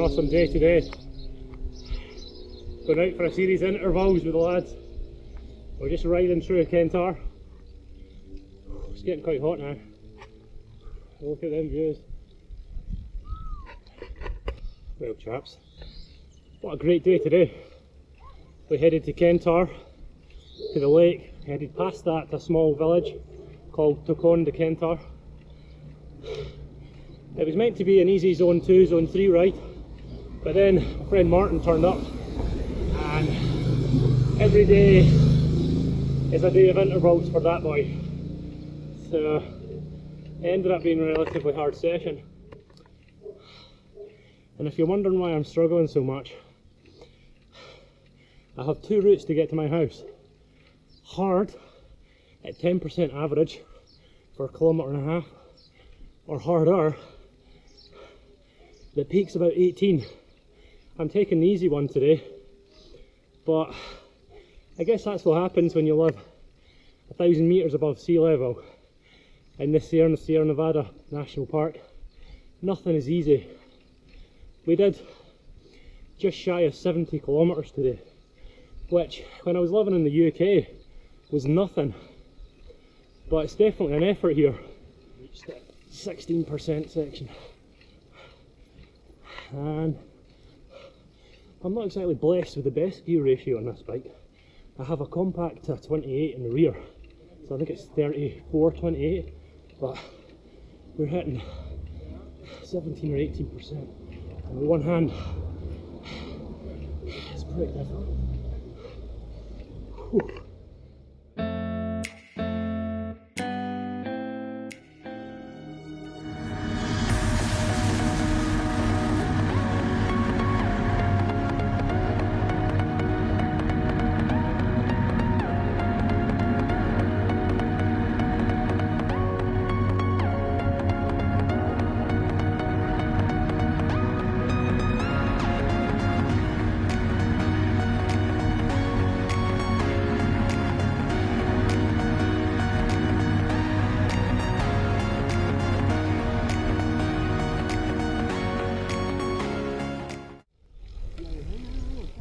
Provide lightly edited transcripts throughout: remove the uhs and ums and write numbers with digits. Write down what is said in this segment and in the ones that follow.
awesome day today. Going out for a series of intervals with the lads. We're just riding through Quentar. It's getting quite hot now. Look at them views. Well chaps, what a great day today. We headed to Quentar, to the lake, headed past that to a small village called Tocon de Quentar. It was meant to be an easy zone 2, zone 3 ride, but then my friend Martin turned up, and every day is a day of intervals for that boy. So it ended up being a relatively hard session. And if you're wondering why I'm struggling so much, I have 2 routes to get to my house. Hard at 10% average for 1.5 kilometres, or harder that peaks about 18. I'm taking the easy one today, but I guess that's what happens when you live 1,000 metres above sea level in this Sierra Nevada National Park. Nothing is easy. We did just shy of 70 kilometres today, which when I was living in the UK was nothing, but it's definitely an effort here. 16% section, and I'm not exactly blessed with the best gear ratio on this bike. I have a compact to 28 in the rear, so I think it's 34-28, but we're hitting 17 or 18%, and with one hand it's pretty difficult. Whew.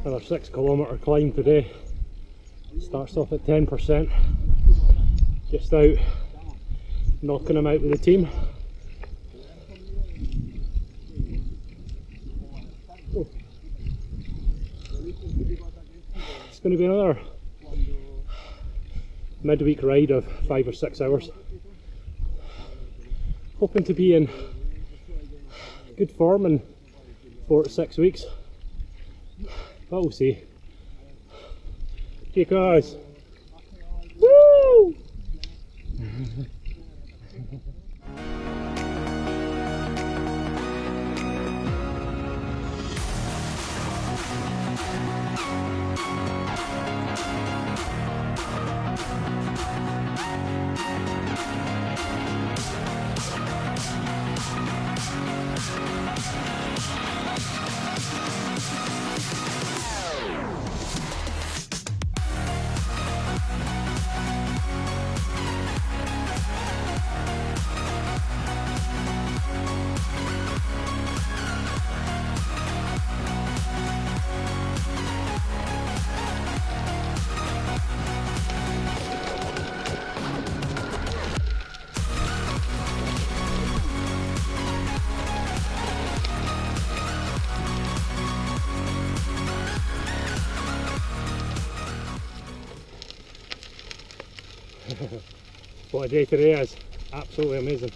Another 6 kilometre climb today. Starts off at 10%. Just out knocking them out with the team. Oh. It's going to be another midweek ride of 5 or 6 hours. Hoping to be in good form in 4 to 6 weeks. But we'll see. Okay guys. Woo! What a day today is. Absolutely amazing.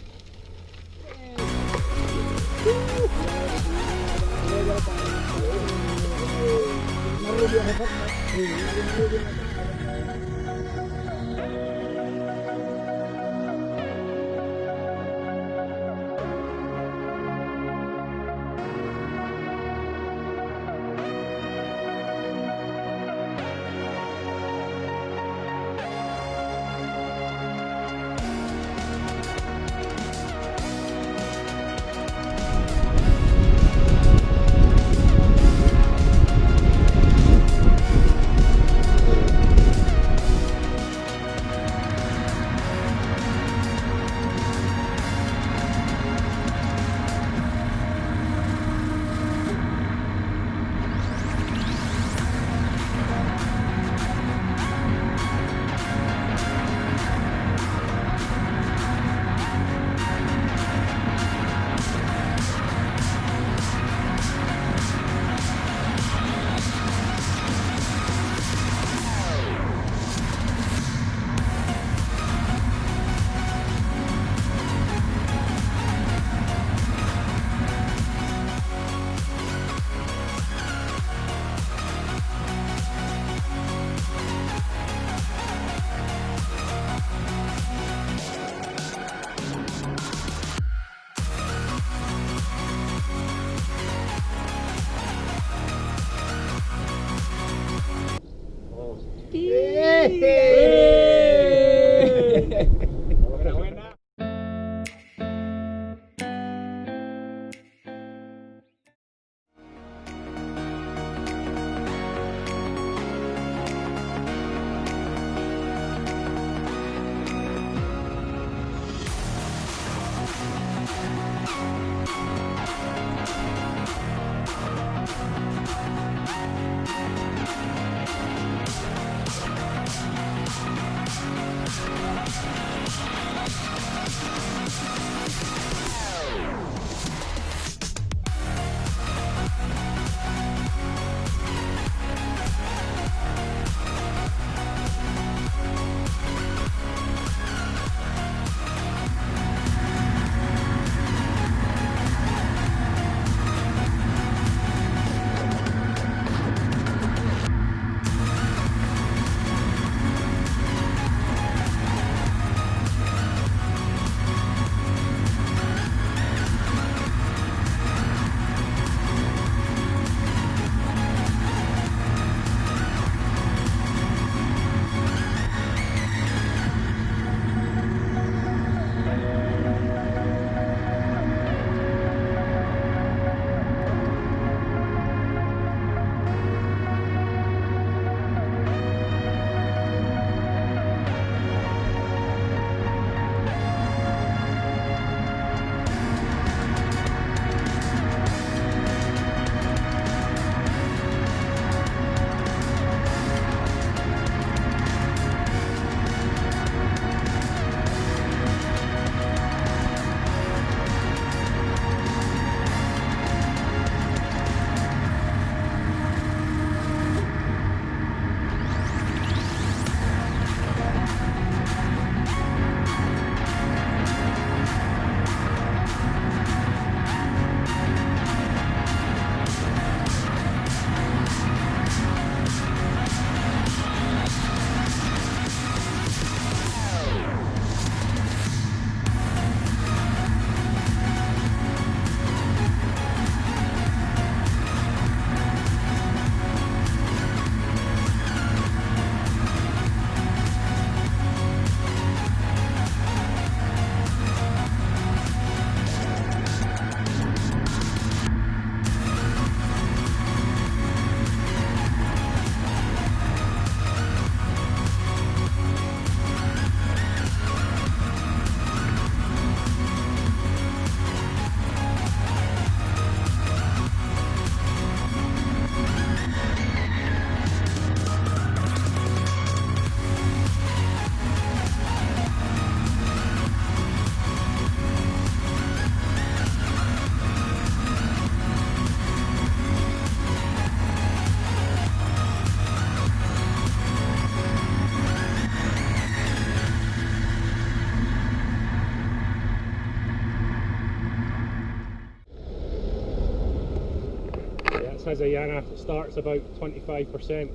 Zaffaraya starts about 25%.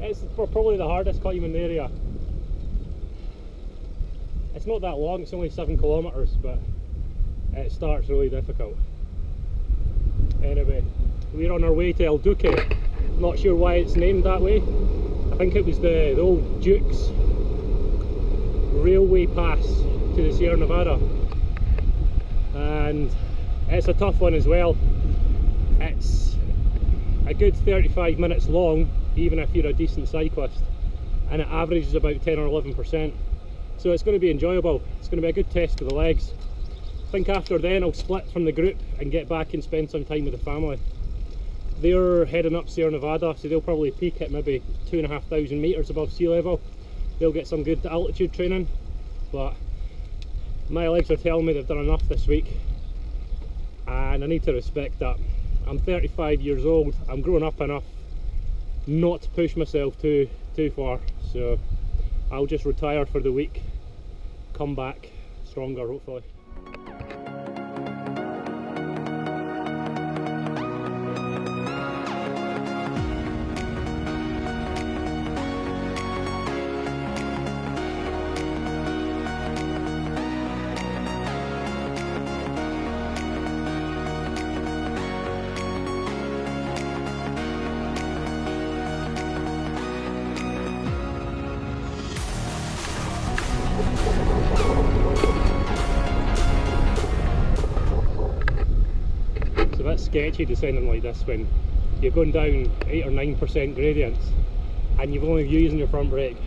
It's probably the hardest climb in the area. It's not that long, it's only 7 kilometres, but it starts really difficult. Anyway, we're on our way to El Duque. Not sure why it's named that way. I think it was the old Duke's railway pass to the Sierra Nevada. And it's a tough one as well. It's a good 35 minutes long, even if you're a decent cyclist, and it averages about 10 or 11%. So it's going to be enjoyable. It's going to be a good test of the legs. I think after then I'll split from the group and get back and spend some time with the family. They're heading up Sierra Nevada, so they'll probably peak at maybe 2,500 metres above sea level. They'll get some good altitude training, but my legs are telling me they've done enough this week, and I need to respect that. I'm 35 years old, I'm grown up enough not to push myself too far, so I'll just retire for the week, come back stronger hopefully. sketchy descending like this when you're going down 8 or 9% gradients and you've only using your front brake.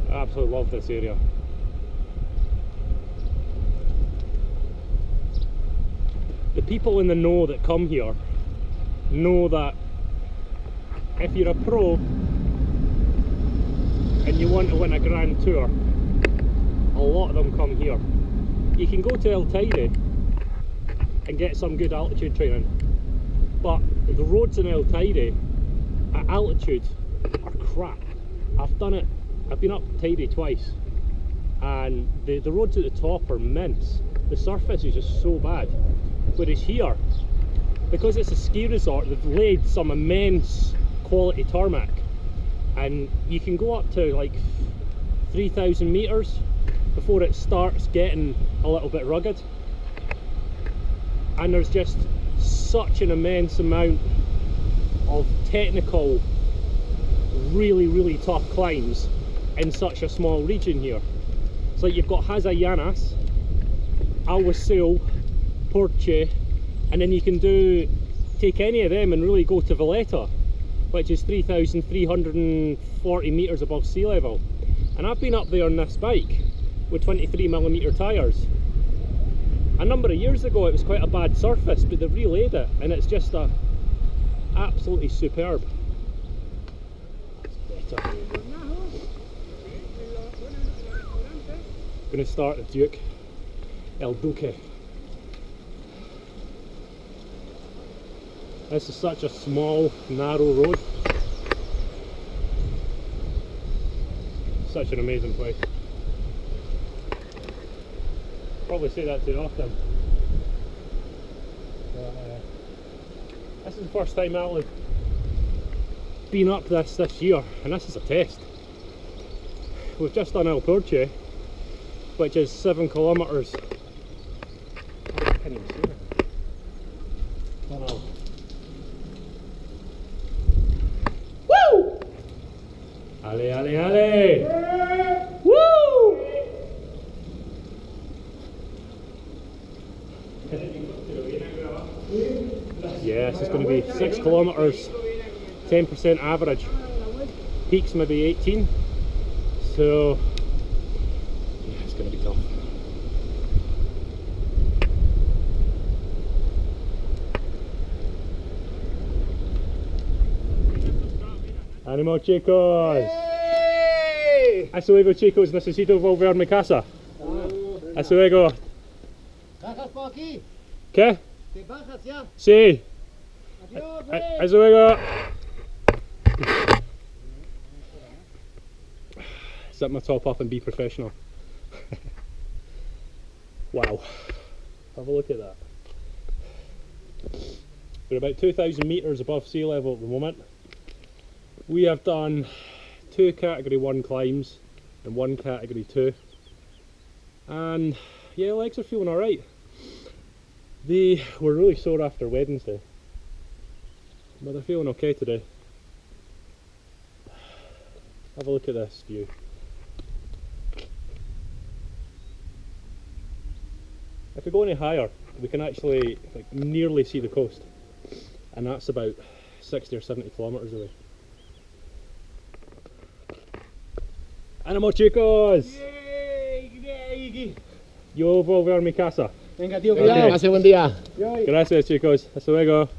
I absolutely love this area. The people in the know that come here know that if you're a pro and you want to win a grand tour, a lot of them come here. You can go to El Teide and get some good altitude training, but the roads in El Teide at altitude are crap. I've done it, I've been up Teide twice, and the roads at the top are mince. The surface is just so bad. Whereas here, because it's a ski resort, they've laid some immense quality tarmac, and you can go up to like 3,000 meters before it starts getting a little bit rugged, and there's just such an immense amount of technical, really tough climbs in such a small region here. It's like you've got Hazayanas, Alwasil, Porche, and then you can take any of them and really go to Veleta, which is 3,340 meters above sea level. And I've been up there on this bike with 23mm tyres. A number of years ago it was quite a bad surface, but they've relaid it and it's just absolutely superb. It's better. Going to start the Duke, El Duque. This is such a small, narrow road. Such an amazing place. Probably say that too often. This is the first time I've been up this year, and this is a test. We've just done El Porche, which is 7 kilometres. I can't even see it. Oh no. Woo! Ale, ale, ale! Woo! Yes, it's going to be 6 kilometres, 10% average. Peaks maybe 18, so yeah, it's going to be tough. Ánimo chicos! ¡Hey! Hasta luego chicos, necesito volver a mi casa. Hasta luego. ¿Bajas por aquí? ¿Qué? ¿Te bajas ya? Sí. Adiós, Hasta luego. Set my top up and be professional. Wow. Have a look at that. We're about 2,000 metres above sea level at the moment. We have done 2 category 1 climbs and 1 category 2. And yeah, legs are feeling alright. They were really sore after Wednesday, but they're feeling okay today. Have a look at this view. If we go any higher, we can actually like nearly see the coast, and that's about 60 or 70 kilometres away. ¡Ánimo chicos! Yo volver a mi casa. Venga tío, cuidado, pase buen día. Gracias chicos, hasta luego.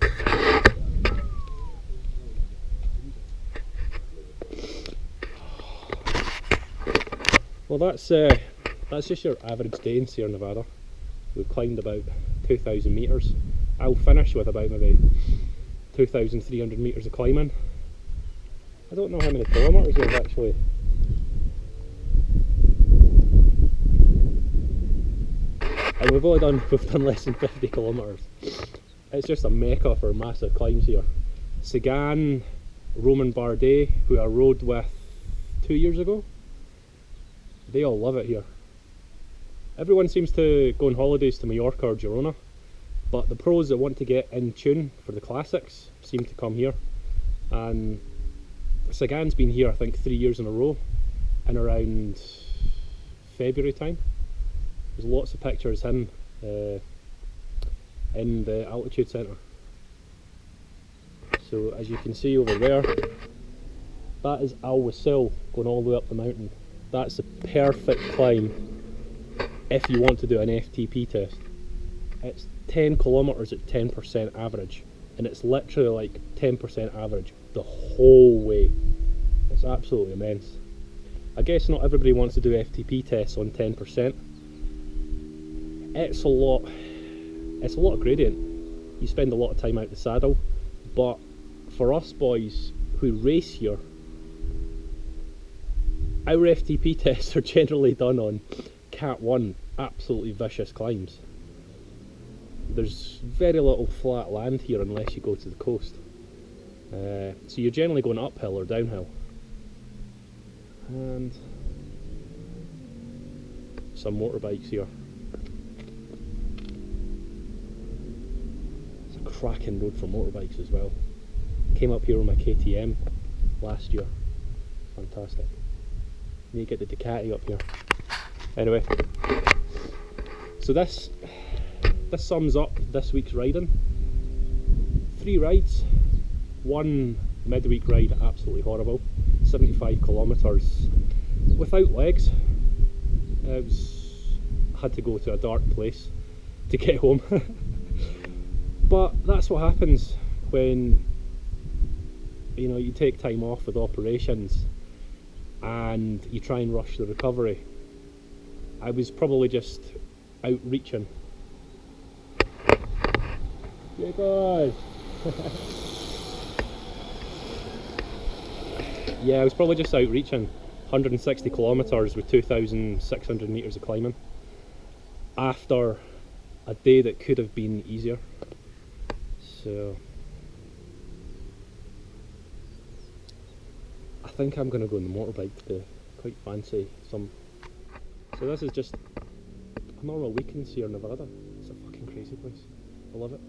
Well, that's just your average day in Sierra Nevada. We've climbed about 2,000 metres. I'll finish with about maybe 2,300 metres of climbing. I don't know how many kilometres we've actually. And we've done less than 50 kilometres. It's just a mecca for massive climbs here. Sagan, Roman Bardet, who I rode with 2 years ago, they all love it here. Everyone seems to go on holidays to Mallorca or Girona, but the pros that want to get in tune for the classics seem to come here. And Sagan's been here I think 3 years in a row, in around February time. There's lots of pictures of him in the altitude centre. So as you can see over there, that is Al Wassil going all the way up the mountain. That's the perfect climb if you want to do an FTP test. It's 10 kilometres at 10% average, and it's literally like 10% average the whole way. It's absolutely immense. I guess not everybody wants to do FTP tests on 10%. It's a lot of gradient. You spend a lot of time out the saddle, but for us boys who race here, our FTP tests are generally done on Cat 1, absolutely vicious climbs. There's very little flat land here unless you go to the coast. So you're generally going uphill or downhill. And some motorbikes here. It's a cracking road for motorbikes as well. Came up here with my KTM last year. Fantastic. Need to get the Ducati up here. Anyway, so this sums up this week's riding. 3 rides. 1 midweek ride, absolutely horrible. 75 kilometres without legs. I had to go to a dark place to get home. But that's what happens when you take time off with operations and you try and rush the recovery. I was probably just outreaching. Yeah, guys. Yeah, I was probably just outreaching. 160 kilometres with 2,600 metres of climbing after a day that could have been easier. So I think I'm going to go on the motorbike today. Quite fancy some. So this is just a normal weekend here in Nevada. It's a fucking crazy place. I love it.